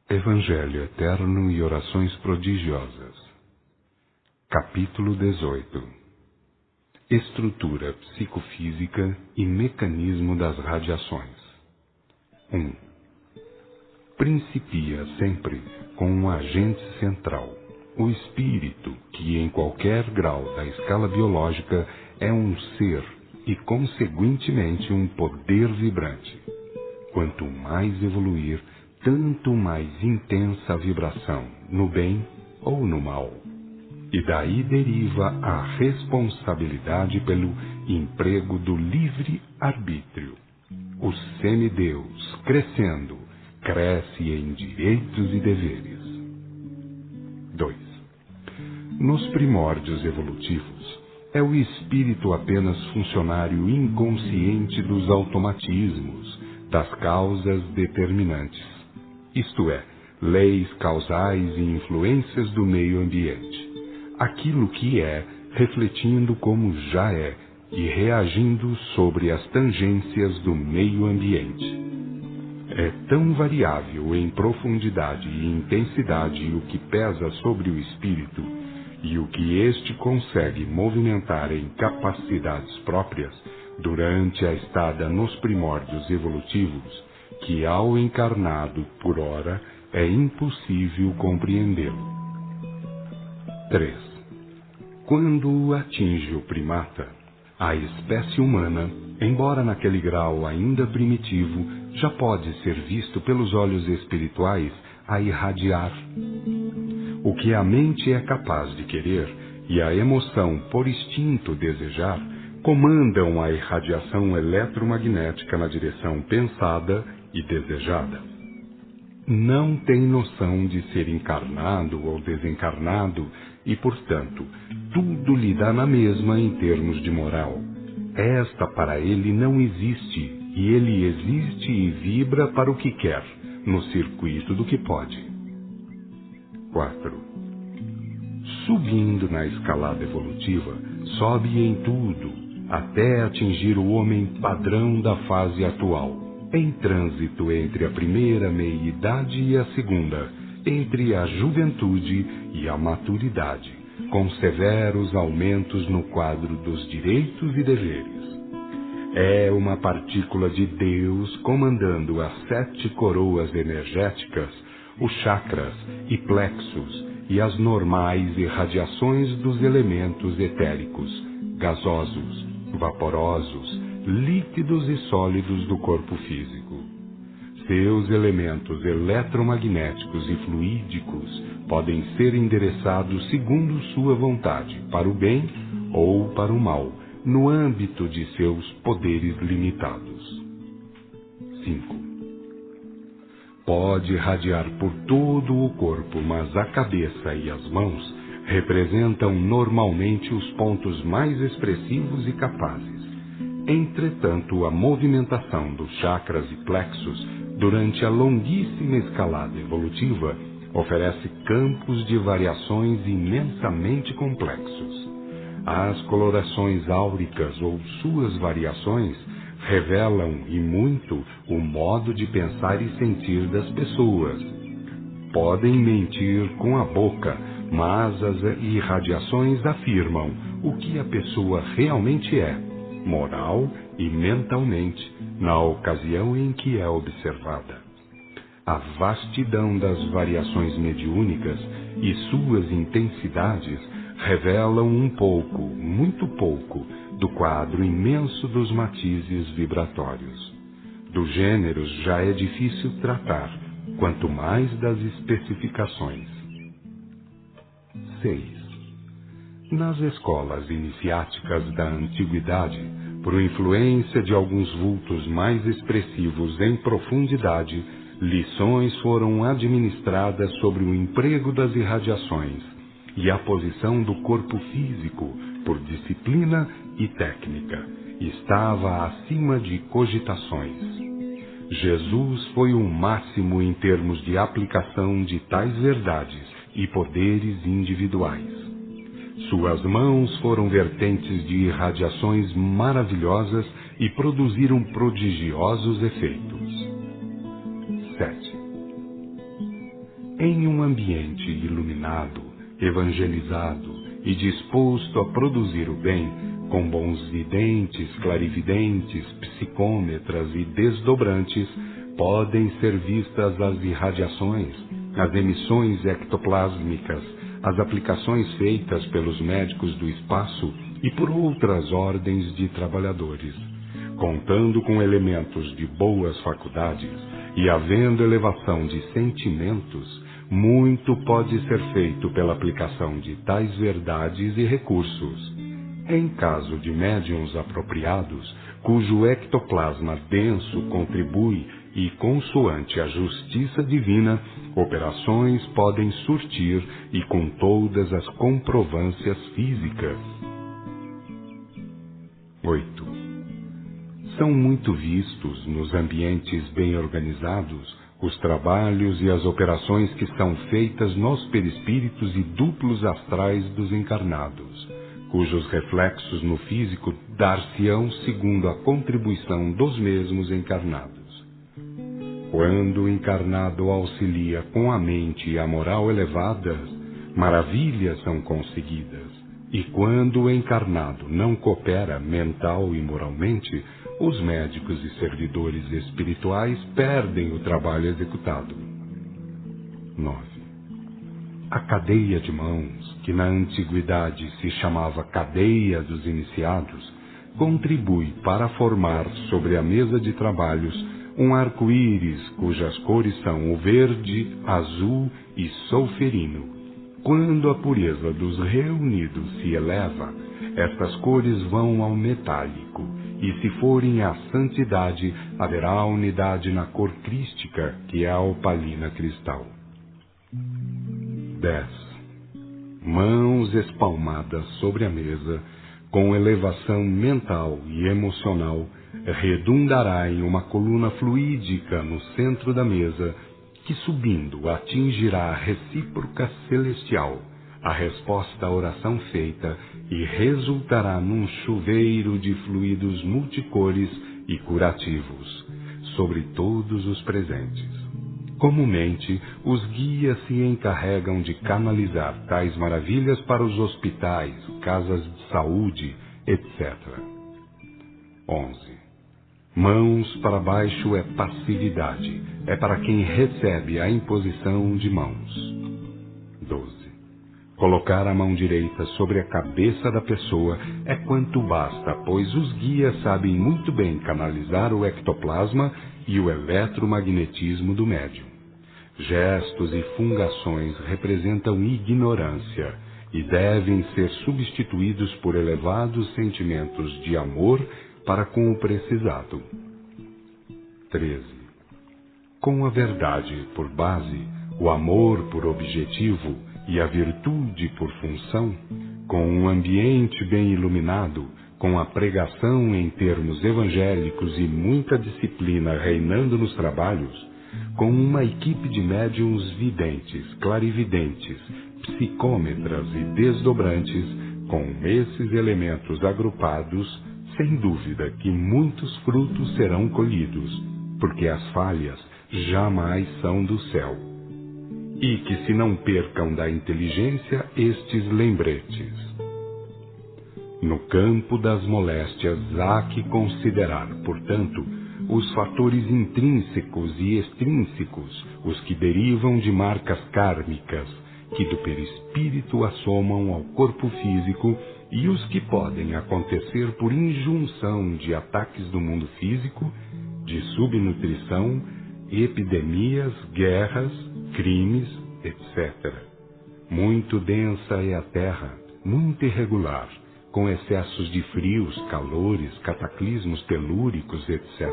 Evangelho Eterno e Orações Prodigiosas. Capítulo 18. Estrutura psicofísica e mecanismo das radiações. 1. Principia sempre com um agente central, o espírito, que em qualquer grau da escala biológica é um ser e, conseguintemente, um poder vibrante. Quanto mais evoluir, tanto mais intensa a vibração, no bem ou no mal. E daí deriva a responsabilidade pelo emprego do livre-arbítrio. O semideus, crescendo, cresce em direitos e deveres. 2. Nos primórdios evolutivos, é o espírito apenas funcionário inconsciente dos automatismos, das causas determinantes, isto é, leis causais e influências do meio ambiente. Aquilo que é, refletindo como já é e reagindo sobre as tangências do meio ambiente. É tão variável em profundidade e intensidade o que pesa sobre o espírito e o que este consegue movimentar em capacidades próprias durante a estada nos primórdios evolutivos, que ao encarnado, por ora, é impossível compreendê-lo. 3. Quando atinge o primata, a espécie humana, embora naquele grau ainda primitivo, já pode ser visto pelos olhos espirituais a irradiar. O que a mente é capaz de querer e a emoção, por instinto, desejar, comandam a irradiação eletromagnética na direção pensada e desejada. Não tem noção de ser encarnado ou desencarnado e, portanto, tudo lhe dá na mesma em termos de moral. Esta para ele não existe e ele existe e vibra para o que quer, no circuito do que pode. 4. Subindo na escalada evolutiva, sobe em tudo, até atingir o homem padrão da fase atual, em trânsito entre a primeira meia-idade e a segunda, entre a juventude e a maturidade, com severos aumentos no quadro dos direitos e deveres. É uma partícula de Deus comandando as 7 coroas energéticas, os chakras e plexos e as normais irradiações dos elementos etéricos, gasosos, vaporosos, líquidos e sólidos do corpo físico. Seus elementos eletromagnéticos e fluídicos podem ser endereçados segundo sua vontade, para o bem ou para o mal, no âmbito de seus poderes limitados. 5. Pode irradiar por todo o corpo, mas a cabeça e as mãos representam normalmente os pontos mais expressivos e capazes. Entretanto, a movimentação dos chakras e plexos durante a longuíssima escalada evolutiva oferece campos de variações imensamente complexos. As colorações áuricas ou suas variações revelam, e muito, o modo de pensar e sentir das pessoas. Podem mentir com a boca, mas as irradiações afirmam o que a pessoa realmente é, moral e mentalmente, na ocasião em que é observada. A vastidão das variações mediúnicas e suas intensidades revelam um pouco, muito pouco, do quadro imenso dos matizes vibratórios. Do gênero já é difícil tratar, quanto mais das especificações. 6. Nas escolas iniciáticas da antiguidade, por influência de alguns vultos mais expressivos em profundidade, lições foram administradas sobre o emprego das irradiações e a posição do corpo físico, por disciplina e técnica, estava acima de cogitações. Jesus foi o máximo em termos de aplicação de tais verdades e poderes individuais. Suas mãos foram vertentes de irradiações maravilhosas e produziram prodigiosos efeitos. 7. Em um ambiente iluminado, evangelizado e disposto a produzir o bem, com bons videntes, clarividentes, psicômetras e desdobrantes, podem ser vistas as irradiações, as emissões ectoplásmicas, as aplicações feitas pelos médicos do espaço e por outras ordens de trabalhadores. Contando com elementos de boas faculdades e havendo elevação de sentimentos, muito pode ser feito pela aplicação de tais verdades e recursos. Em caso de médiuns apropriados, cujo ectoplasma denso contribui e, consoante a justiça divina, operações podem surtir e com todas as comprovâncias físicas. 8. São muito vistos nos ambientes bem organizados os trabalhos e as operações que são feitas nos perispíritos e duplos astrais dos encarnados, cujos reflexos no físico dar-se-ão segundo a contribuição dos mesmos encarnados. Quando o encarnado auxilia com a mente e a moral elevadas, maravilhas são conseguidas, e quando o encarnado não coopera mental e moralmente, os médicos e servidores espirituais perdem o trabalho executado. 9. A cadeia de mãos, que na antiguidade se chamava cadeia dos iniciados, contribui para formar sobre a mesa de trabalhos um arco-íris cujas cores são o verde, azul e solferino. Quando a pureza dos reunidos se eleva, estas cores vão ao metálico, e se forem à santidade, haverá unidade na cor crística, que é a opalina cristal. 10. Mãos espalmadas sobre a mesa, com elevação mental e emocional, redundará em uma coluna fluídica no centro da mesa, que subindo atingirá a recíproca celestial, a resposta à oração feita, e resultará num chuveiro de fluidos multicores e curativos sobre todos os presentes. Comumente, os guias se encarregam de canalizar tais maravilhas para os hospitais, casas de saúde, etc. 11. Mãos para baixo é passividade, é para quem recebe a imposição de mãos. 12. Colocar a mão direita sobre a cabeça da pessoa é quanto basta, pois os guias sabem muito bem canalizar o ectoplasma e o eletromagnetismo do médium. Gestos e fungações representam ignorância e devem ser substituídos por elevados sentimentos de amor para com o precisado. 13. Com a verdade por base, o amor por objetivo e a virtude por função, com um ambiente bem iluminado, com a pregação em termos evangélicos e muita disciplina reinando nos trabalhos, com uma equipe de médiuns videntes, clarividentes, psicômetras e desdobrantes, com esses elementos agrupados, sem dúvida que muitos frutos serão colhidos, porque as falhas jamais são do céu. E que se não percam da inteligência estes lembretes. No campo das moléstias há que considerar, portanto, os fatores intrínsecos e extrínsecos, os que derivam de marcas kármicas, que do perispírito assomam ao corpo físico, e os que podem acontecer por injunção de ataques do mundo físico, de subnutrição, epidemias, guerras, crimes, etc. Muito densa é a terra, muito irregular, com excessos de frios, calores, cataclismos telúricos, etc.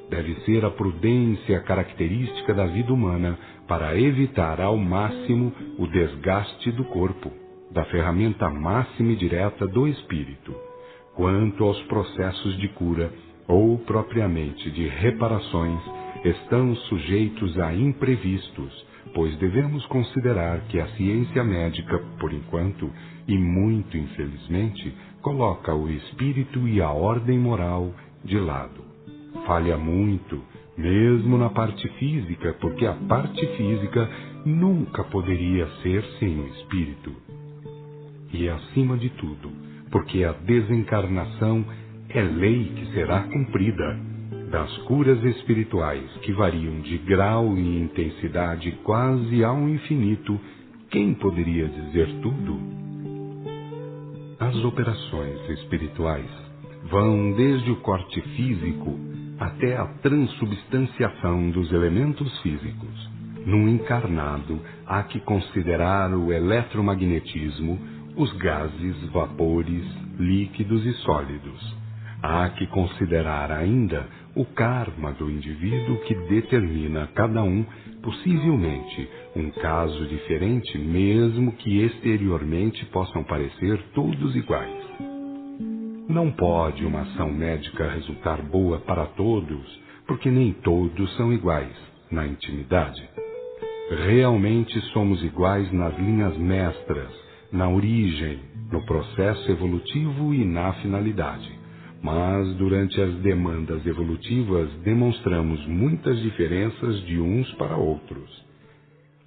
Deve ser a prudência característica da vida humana para evitar ao máximo o desgaste do corpo, da ferramenta máxima e direta do espírito. Quanto aos processos de cura, ou propriamente de reparações, estão sujeitos a imprevistos, pois devemos considerar que a ciência médica, por enquanto, e muito infelizmente, coloca o espírito e a ordem moral de lado. Falha muito, mesmo na parte física, porque a parte física nunca poderia ser sem o espírito. E acima de tudo, porque a desencarnação é lei que será cumprida, das curas espirituais que variam de grau e intensidade quase ao infinito, quem poderia dizer tudo? As operações espirituais vão desde o corte físico até a transubstanciação dos elementos físicos. No encarnado, há que considerar o eletromagnetismo, os gases, vapores, líquidos e sólidos. Há que considerar ainda o karma do indivíduo que determina a cada um, possivelmente, um caso diferente, mesmo que exteriormente possam parecer todos iguais. Não pode uma ação médica resultar boa para todos, porque nem todos são iguais na intimidade. Realmente somos iguais nas linhas mestras, na origem, no processo evolutivo e na finalidade. Mas durante as demandas evolutivas demonstramos muitas diferenças de uns para outros.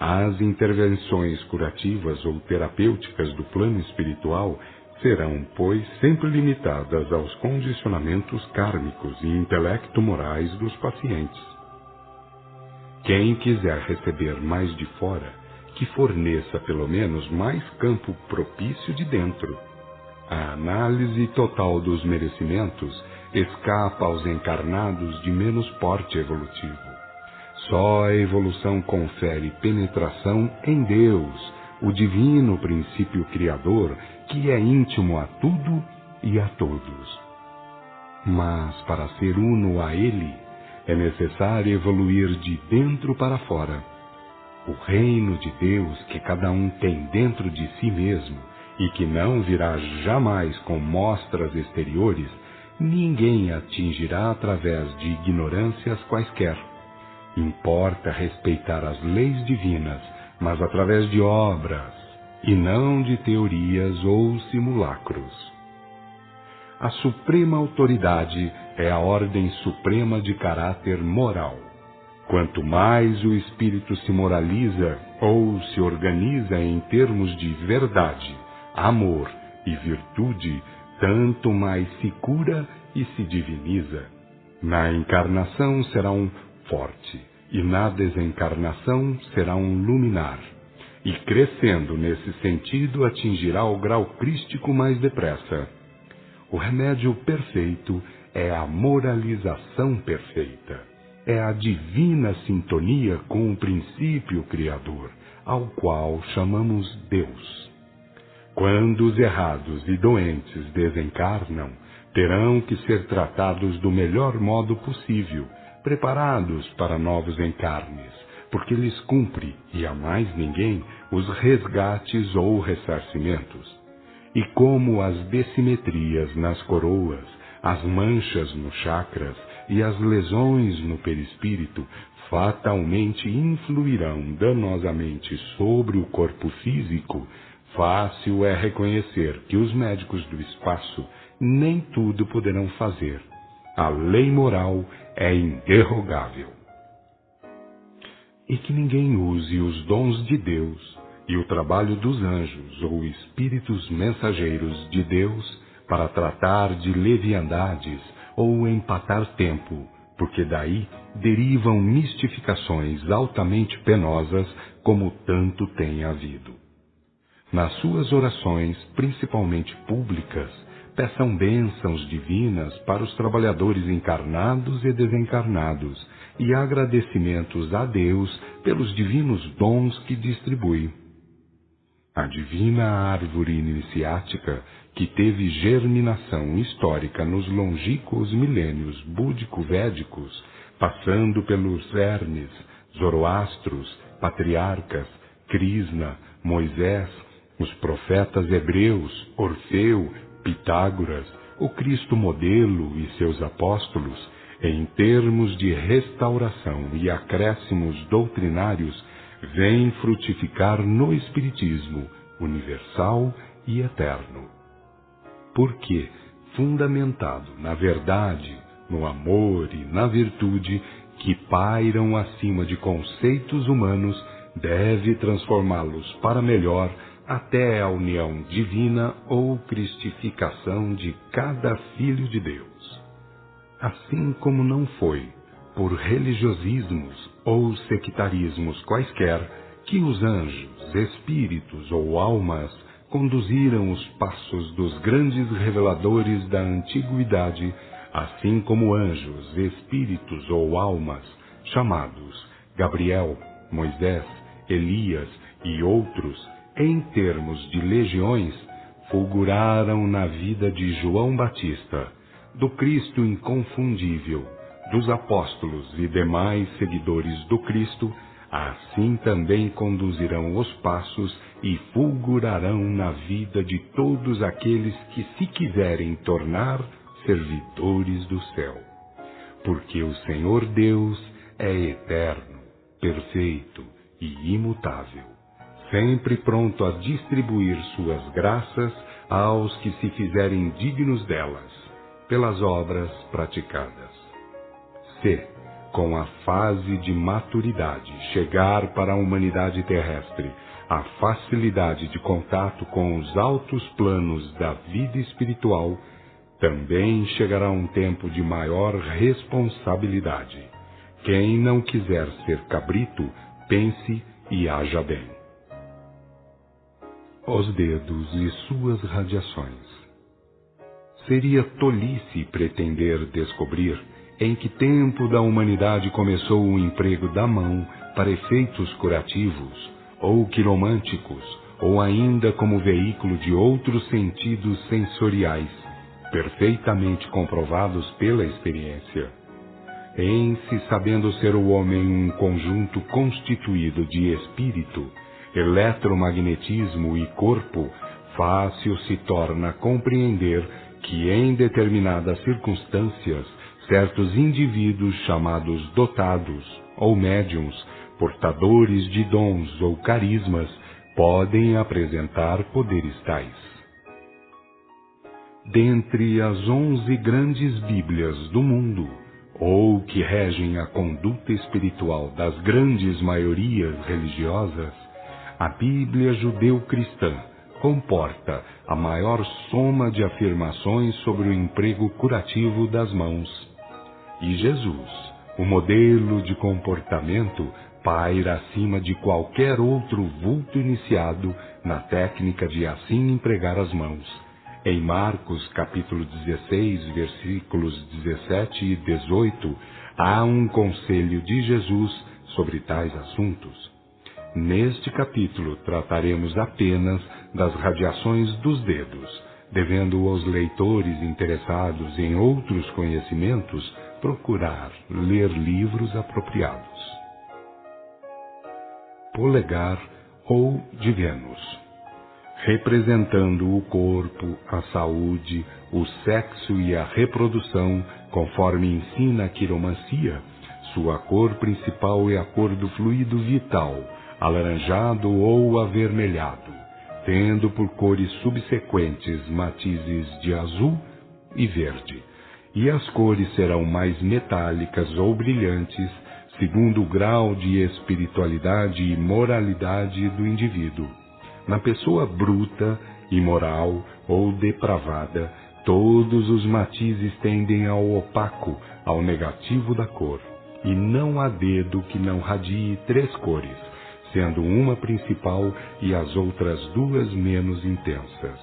As intervenções curativas ou terapêuticas do plano espiritual serão, pois, sempre limitadas aos condicionamentos kármicos e intelecto-morais dos pacientes. Quem quiser receber mais de fora, que forneça pelo menos mais campo propício de dentro. A análise total dos merecimentos escapa aos encarnados de menos porte evolutivo. Só a evolução confere penetração em Deus, o divino princípio criador, que é íntimo a tudo e a todos. Mas para ser uno a Ele, é necessário evoluir de dentro para fora. O reino de Deus que cada um tem dentro de si mesmo e que não virá jamais com mostras exteriores, ninguém atingirá através de ignorâncias quaisquer. Importa respeitar as leis divinas, mas através de obras, e não de teorias ou simulacros. A suprema autoridade é a ordem suprema de caráter moral. Quanto mais o espírito se moraliza ou se organiza em termos de verdade, amor e virtude, tanto mais se cura e se diviniza. Na encarnação será um forte, e na desencarnação será um luminar. E crescendo nesse sentido atingirá o grau crístico mais depressa. O remédio perfeito é a moralização perfeita. É a divina sintonia com o princípio criador, ao qual chamamos Deus. Quando os errados e doentes desencarnam, terão que ser tratados do melhor modo possível, preparados para novos encarnes, porque lhes cumpre, e a mais ninguém, os resgates ou ressarcimentos. E como as dessimetrias nas coroas, as manchas nos chakras e as lesões no perispírito fatalmente influirão danosamente sobre o corpo físico, fácil é reconhecer que os médicos do espaço nem tudo poderão fazer. A lei moral é inderrogável. E que ninguém use os dons de Deus e o trabalho dos anjos ou espíritos mensageiros de Deus para tratar de leviandades ou empatar tempo, porque daí derivam mistificações altamente penosas, como tanto tem havido. Nas suas orações, principalmente públicas, peçam bênçãos divinas para os trabalhadores encarnados e desencarnados e agradecimentos a Deus pelos divinos dons que distribui. A divina árvore iniciática, que teve germinação histórica nos longínquos milênios búdico-védicos, passando pelos Hermes, Zoroastros, patriarcas, Krishna, Moisés, os profetas hebreus, Orfeu, Pitágoras, o Cristo modelo e seus apóstolos, em termos de restauração e acréscimos doutrinários, vem frutificar no Espiritismo universal e eterno. Porque, fundamentado na verdade, no amor e na virtude, que pairam acima de conceitos humanos, deve transformá-los para melhor até a união divina ou cristificação de cada filho de Deus. Assim como não foi por religiosismos ou sectarismos quaisquer que os anjos, espíritos ou almas conduziram os passos dos grandes reveladores da antiguidade, assim como anjos, espíritos ou almas, chamados Gabriel, Moisés, Elias e outros, em termos de legiões, fulguraram na vida de João Batista, do Cristo inconfundível, dos apóstolos e demais seguidores do Cristo, assim também conduzirão os passos e fulgurarão na vida de todos aqueles que se quiserem tornar servidores do céu. Porque o Senhor Deus é eterno, perfeito e imutável, sempre pronto a distribuir suas graças aos que se fizerem dignos delas, pelas obras praticadas. Se, com a fase de maturidade, chegar para a humanidade terrestre a facilidade de contato com os altos planos da vida espiritual, também chegará um tempo de maior responsabilidade. Quem não quiser ser cabrito, pense e haja bem. Os dedos e suas radiações. Seria tolice pretender descobrir em que tempo da humanidade começou o emprego da mão para efeitos curativos, ou quiromânticos, ou ainda como veículo de outros sentidos sensoriais, perfeitamente comprovados pela experiência. Em se sabendo ser o homem um conjunto constituído de espírito, eletromagnetismo e corpo, fácil se torna compreender que em determinadas circunstâncias, certos indivíduos chamados dotados ou médiuns, portadores de dons ou carismas, podem apresentar poderes tais. Dentre as 11 grandes Bíblias do mundo, ou que regem a conduta espiritual das grandes maiorias religiosas, a Bíblia judeu-cristã comporta a maior soma de afirmações sobre o emprego curativo das mãos. E Jesus, o modelo de comportamento, paira acima de qualquer outro vulto iniciado na técnica de assim empregar as mãos. Em Marcos capítulo 16, versículos 17 e 18, há um conselho de Jesus sobre tais assuntos. Neste capítulo trataremos apenas das radiações dos dedos, devendo os leitores interessados em outros conhecimentos procurar ler livros apropriados. Polegar ou de Vênus. Representando o corpo, a saúde, o sexo e a reprodução, conforme ensina a quiromancia, sua cor principal é a cor do fluido vital, alaranjado ou avermelhado, tendo por cores subsequentes matizes de azul e verde, e as cores serão mais metálicas ou brilhantes, segundo o grau de espiritualidade e moralidade do indivíduo. Na pessoa bruta, imoral ou depravada, todos os matizes tendem ao opaco, ao negativo da cor, e não há dedo que não radie 3 cores, sendo uma principal e as outras 2 menos intensas.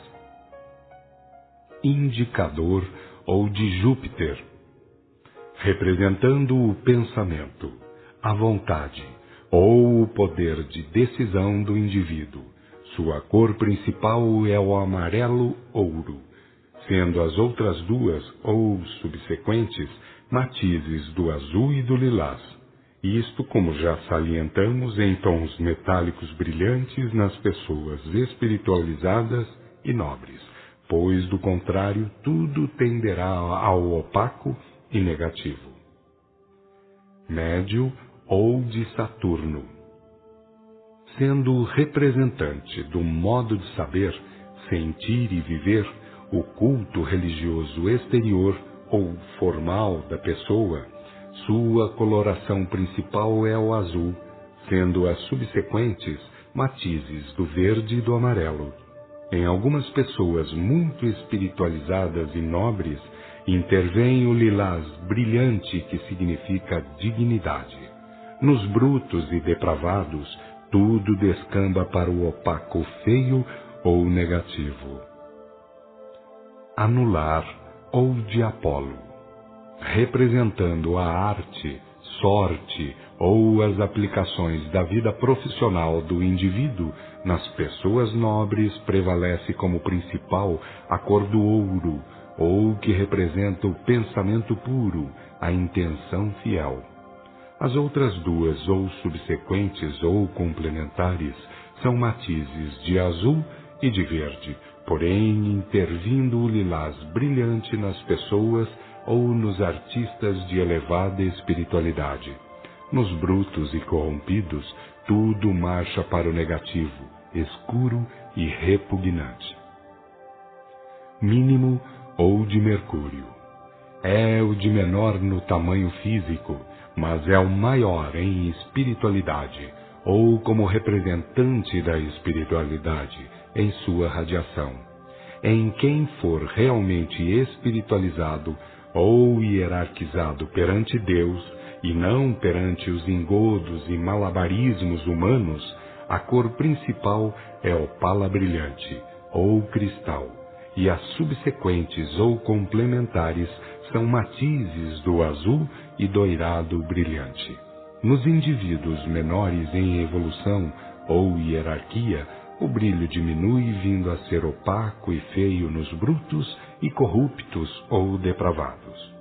Indicador ou de Júpiter, representando o pensamento, a vontade ou o poder de decisão do indivíduo. Sua cor principal é o amarelo ouro, sendo as outras 2 ou subsequentes matizes do azul e do lilás. Isto, como já salientamos, em tons metálicos brilhantes nas pessoas espiritualizadas e nobres, pois, do contrário, tudo tenderá ao opaco e negativo. Médio ou de Saturno. Sendo representante do modo de saber, sentir e viver, o culto religioso exterior ou formal da pessoa, Sua coloração principal é o azul, sendo as subsequentes matizes do verde e do amarelo. Em algumas pessoas muito espiritualizadas e nobres, intervém o lilás brilhante, que significa dignidade. Nos brutos e depravados, tudo descamba para o opaco feio ou negativo. Anular ou de Apolo, representando a arte, sorte ou as aplicações da vida profissional do indivíduo, nas pessoas nobres prevalece como principal a cor do ouro, ou que representa o pensamento puro, a intenção fiel. As outras duas, ou subsequentes ou complementares, são matizes de azul e de verde, porém intervindo o lilás brilhante nas pessoas ou nos artistas de elevada espiritualidade. Nos brutos e corrompidos, tudo marcha para o negativo, escuro e repugnante. Mínimo ou de Mercúrio. É o de menor no tamanho físico, mas é o maior em espiritualidade, ou como representante da espiritualidade em sua radiação. Em quem for realmente espiritualizado ou hierarquizado perante Deus, e não perante os engodos e malabarismos humanos, a cor principal é opala brilhante, ou cristal, e as subsequentes ou complementares são matizes do azul e doirado brilhante. Nos indivíduos menores em evolução ou hierarquia, o brilho diminui, vindo a ser opaco e feio nos brutos e corruptos ou depravados.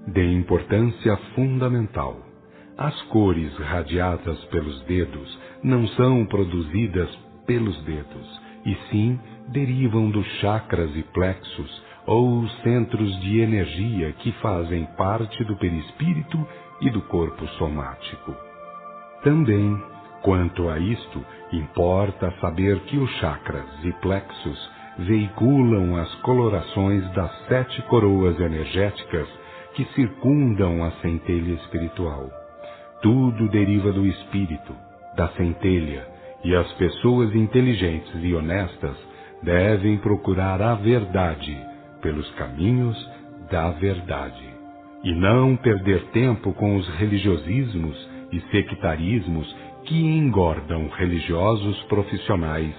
De importância fundamental. As cores radiadas pelos dedos não são produzidas pelos dedos, e sim derivam dos chakras e plexos, ou centros de energia que fazem parte do perispírito e do corpo somático. Também, quanto a isto, importa saber que os chakras e plexos veiculam as colorações das 7 coroas energéticas que circundam a centelha espiritual. Tudo deriva do espírito, da centelha, e as pessoas inteligentes e honestas devem procurar a verdade pelos caminhos da verdade, e não perder tempo com os religiosismos e sectarismos que engordam religiosos profissionais,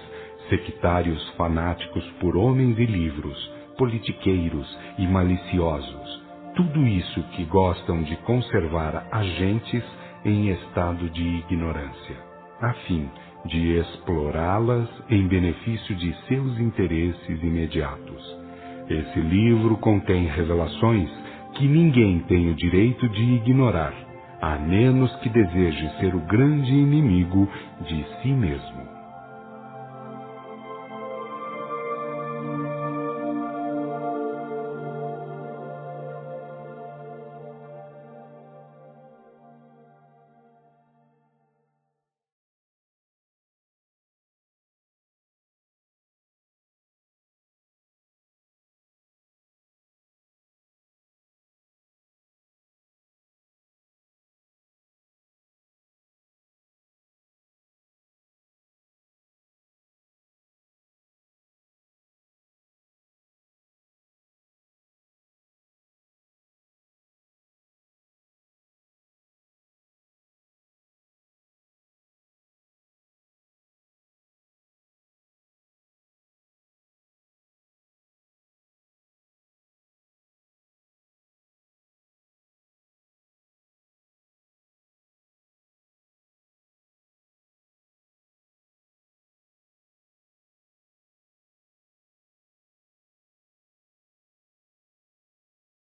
sectários fanáticos por homens e livros, politiqueiros e maliciosos. Tudo isso que gostam de conservar agentes em estado de ignorância, a fim de explorá-las em benefício de seus interesses imediatos. Esse livro contém revelações que ninguém tem o direito de ignorar, a menos que deseje ser o grande inimigo de si mesmo.